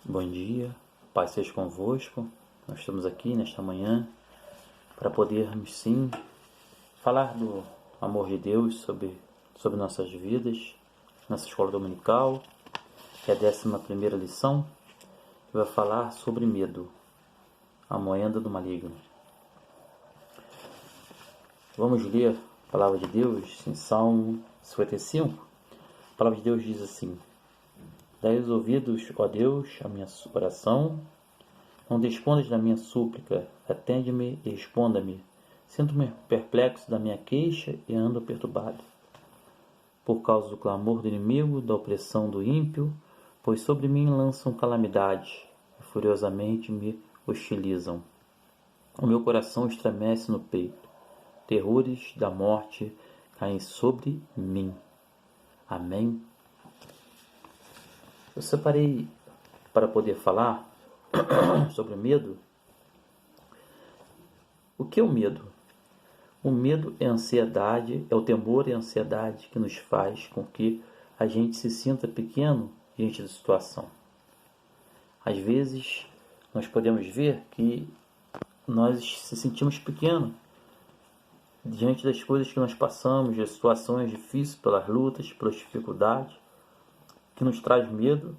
Bom dia, paz seja convosco. Nós estamos aqui nesta manhã para podermos sim falar do amor de Deus sobre nossas vidas, nossa escola dominical, que é a 11ª lição, que vai falar sobre medo, a moenda do maligno. Vamos ler a palavra de Deus em Salmo 55. A palavra de Deus diz assim: Dai os ouvidos, ó Deus, à minha oração. Não despondas da minha súplica, atende-me e responda-me. Sinto-me perplexo da minha queixa e ando perturbado. Por causa do clamor do inimigo, da opressão do ímpio, pois sobre mim lançam calamidades e furiosamente me hostilizam. O meu coração estremece no peito. Terrores da morte caem sobre mim. Amém. Eu separei para poder falar sobre o medo. O que é o medo? O medo é a ansiedade, é o temor e a ansiedade que nos faz com que a gente se sinta pequeno diante da situação. Às vezes, nós podemos ver que nós se sentimos pequeno diante das coisas que nós passamos, das situações difíceis, pelas lutas, pelas dificuldades, que nos traz medo.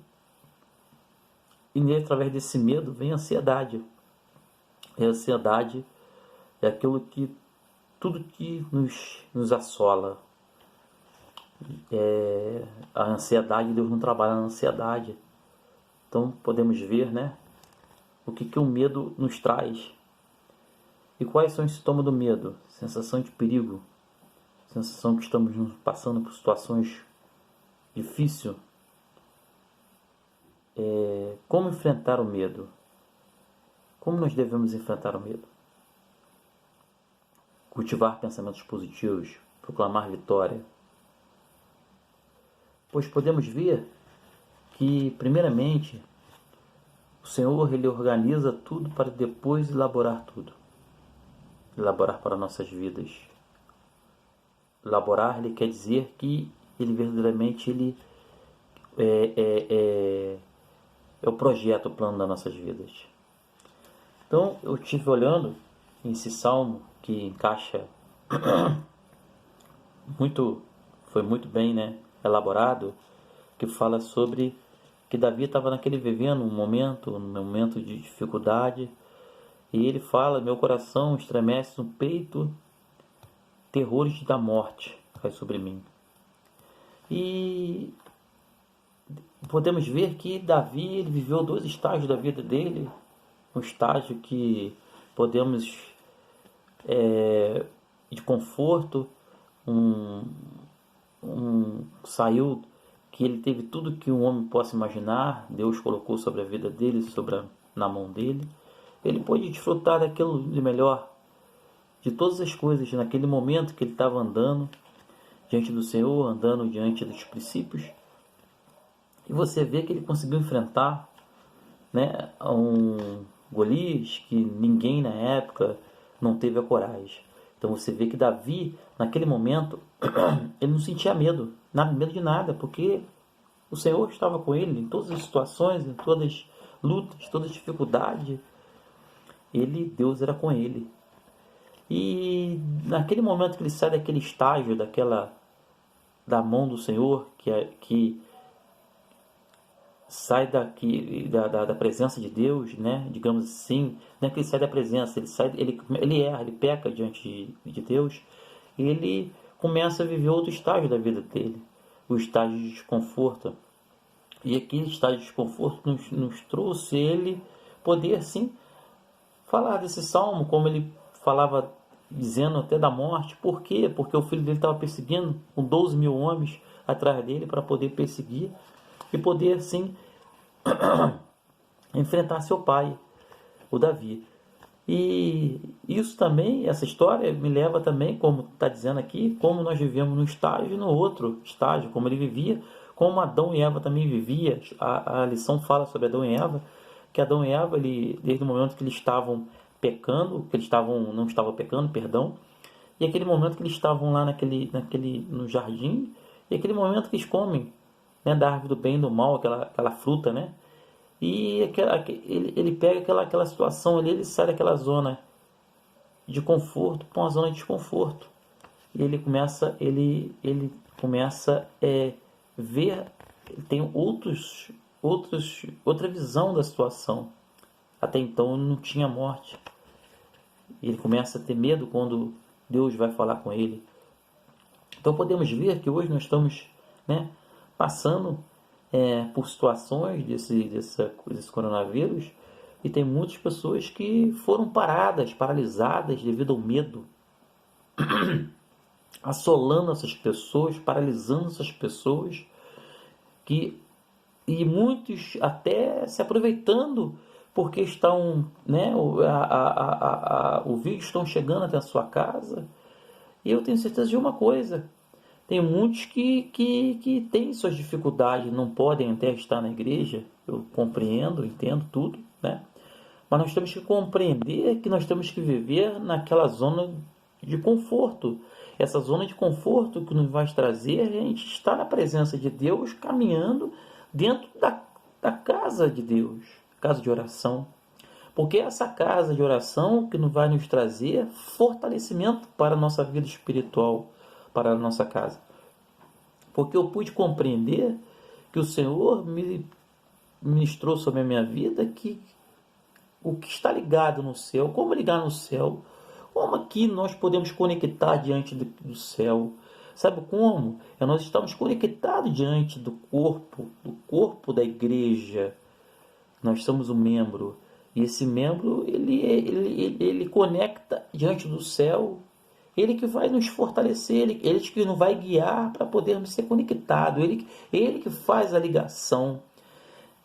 E através desse medo vem a ansiedade. E a ansiedade é aquilo que tudo que nos assola. A ansiedade, Deus não trabalha na ansiedade. Então podemos ver, o que o medo nos traz. E quais são os sintomas do medo? Sensação de perigo, sensação que estamos passando por situações difíceis. Como enfrentar o medo? Como nós devemos enfrentar o medo? Cultivar pensamentos positivos, proclamar vitória. Pois podemos ver que, primeiramente, o Senhor ele organiza tudo para depois elaborar tudo. Elaborar para nossas vidas. Elaborar, ele quer dizer que ele verdadeiramente é o projeto, o plano das nossas vidas. Então, eu estive olhando esse salmo que encaixa foi muito bem elaborado, que fala sobre que Davi estava vivendo um momento de dificuldade, e ele fala: meu coração estremece no peito, terrores da morte cai sobre mim. E podemos ver que Davi ele viveu 2 estágios da vida dele. Um estágio que podemos de conforto, saiu que ele teve tudo que um homem possa imaginar. Deus colocou sobre a vida dele, na mão dele. Ele pôde desfrutar daquilo de melhor, de todas as coisas, naquele momento que ele estava andando diante do Senhor, andando diante dos princípios. E você vê que ele conseguiu enfrentar um Golias que ninguém na época não teve a coragem. Então você vê que Davi, naquele momento, ele não sentia medo de nada, porque o Senhor estava com ele em todas as situações, em todas as lutas, todas as dificuldades. Deus era com ele. E naquele momento que ele sai daquele estágio, da mão do Senhor, que sai da presença de Deus, digamos assim, não é que ele sai da presença, ele erra, ele peca diante de Deus, e ele começa a viver outro estágio da vida dele, o estágio de desconforto. E aquele estágio de desconforto nos trouxe ele poder, sim, falar desse salmo, como ele falava, dizendo até da morte. Por quê? Porque o filho dele estava perseguindo, com 12 mil homens atrás dele para poder perseguir e poder, assim, enfrentar seu pai, o Davi. E isso também, essa história me leva também, como está dizendo aqui, como nós vivemos num estágio e no outro estágio, como ele vivia, como Adão e Eva também vivia. A lição fala sobre Adão e Eva, que Adão e Eva, desde o momento que eles estavam pecando, não estavam pecando, perdão, e aquele momento que eles estavam lá no jardim, e aquele momento que eles comem da árvore do bem e do mal, aquela fruta, E ele pega aquela situação ali, ele sai daquela zona de conforto para uma zona de desconforto. E ele começa ver, ele tem outra visão da situação. Até então ele não tinha morte. E ele começa a ter medo quando Deus vai falar com ele. Então podemos ver que hoje nós estamos, né, passando por situações desse coronavírus, e tem muitas pessoas que foram paralisadas devido ao medo, assolando essas pessoas, paralisando essas pessoas, e muitos até se aproveitando porque estão, né, o vírus estão chegando até a sua casa. E eu tenho certeza de uma coisa: tem muitos que têm suas dificuldades, não podem até estar na igreja. Eu compreendo, entendo tudo, né? Mas nós temos que compreender que nós temos que viver naquela zona de conforto. Essa zona de conforto que nos vai trazer a gente estar na presença de Deus, caminhando dentro da casa de Deus, casa de oração. Porque é essa casa de oração que vai nos trazer fortalecimento para a nossa vida espiritual, para a nossa casa. Porque eu pude compreender que o Senhor me ministrou sobre a minha vida que o que está ligado no céu, como ligar no céu, como aqui nós podemos conectar diante do céu. Sabe como? Nós estamos conectados diante do corpo da igreja. Nós somos um membro. E esse membro, ele conecta diante do céu. Ele que vai nos fortalecer, ele que nos vai guiar para podermos ser conectados. Ele que faz a ligação.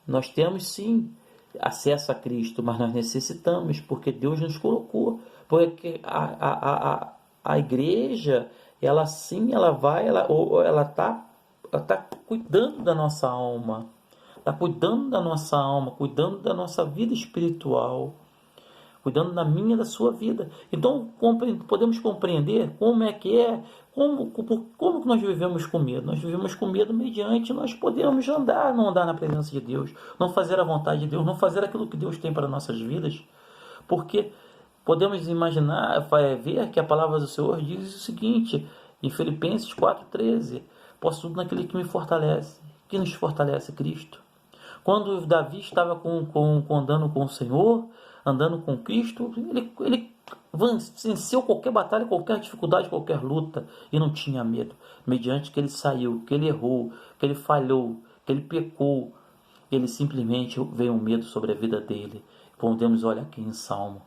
Nós temos sim acesso a Cristo, mas nós necessitamos, porque Deus nos colocou. Porque a igreja, ela está cuidando da nossa alma. Está cuidando da nossa alma, cuidando da nossa vida espiritual, cuidando da minha e da sua vida. Então podemos compreender como que nós vivemos com medo. Nós vivemos com medo mediante nós podemos não andar na presença de Deus, não fazer a vontade de Deus, não fazer aquilo que Deus tem para nossas vidas. Porque podemos imaginar, ver que a palavra do Senhor diz o seguinte, em Filipenses 4,13: posso tudo naquele que me fortalece. Que nos fortalece? Cristo. Quando Davi estava andando com o Senhor, andando com Cristo, ele venceu qualquer batalha, qualquer dificuldade, qualquer luta, e não tinha medo. Mediante que ele saiu, que ele errou, que ele falhou, que ele pecou, ele simplesmente veio um medo sobre a vida dele. Podemos olhar aqui em Salmo.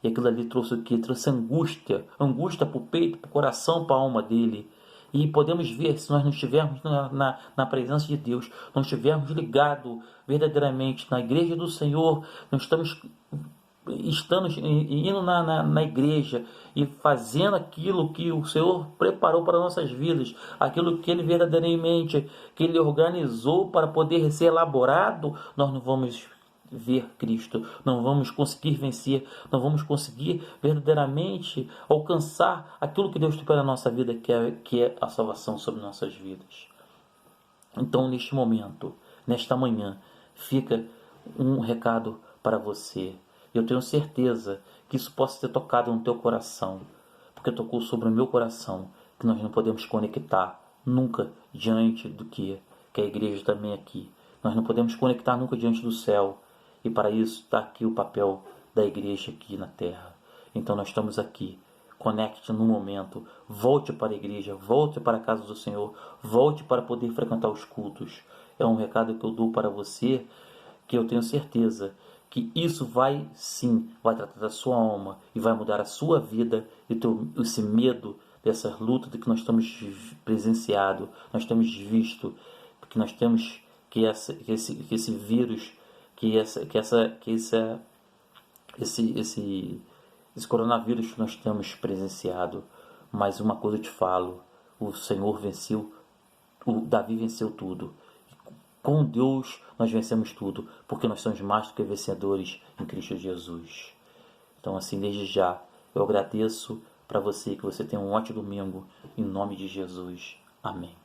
E aquilo ali trouxe o quê? Trouxe angústia para o peito, para o coração, para a alma dele. E podemos ver, se nós não estivermos na presença de Deus, não estivermos ligados verdadeiramente na igreja do Senhor, não estamos indo na igreja e fazendo aquilo que o Senhor preparou para nossas vidas, aquilo que Ele verdadeiramente, que Ele organizou para poder ser elaborado, nós não vamos ver Cristo, não vamos conseguir vencer, não vamos conseguir verdadeiramente alcançar aquilo que Deus tem para a nossa vida, que é a salvação sobre nossas vidas. Então, neste momento, nesta manhã, fica um recado para você. Eu tenho certeza que isso possa ter tocado no teu coração, porque tocou sobre o meu coração, que nós não podemos conectar nunca diante do que a igreja também aqui. Nós não podemos conectar nunca diante do céu. E para isso está aqui o papel da igreja aqui na terra. Então nós estamos aqui. Conecte no momento. Volte para a igreja. Volte para a casa do Senhor. Volte para poder frequentar os cultos. É um recado que eu dou para você, que eu tenho certeza que isso vai tratar da sua alma e vai mudar a sua vida. E esse medo dessas lutas que nós estamos presenciado, nós temos visto, porque nós temos que esse vírus, esse coronavírus que nós temos presenciado. Mas uma coisa eu te falo: o Senhor venceu, o Davi venceu tudo. Com Deus nós vencemos tudo, porque nós somos mais do que vencedores em Cristo Jesus. Então, assim, desde já, eu agradeço para você, que você tenha um ótimo domingo, em nome de Jesus. Amém.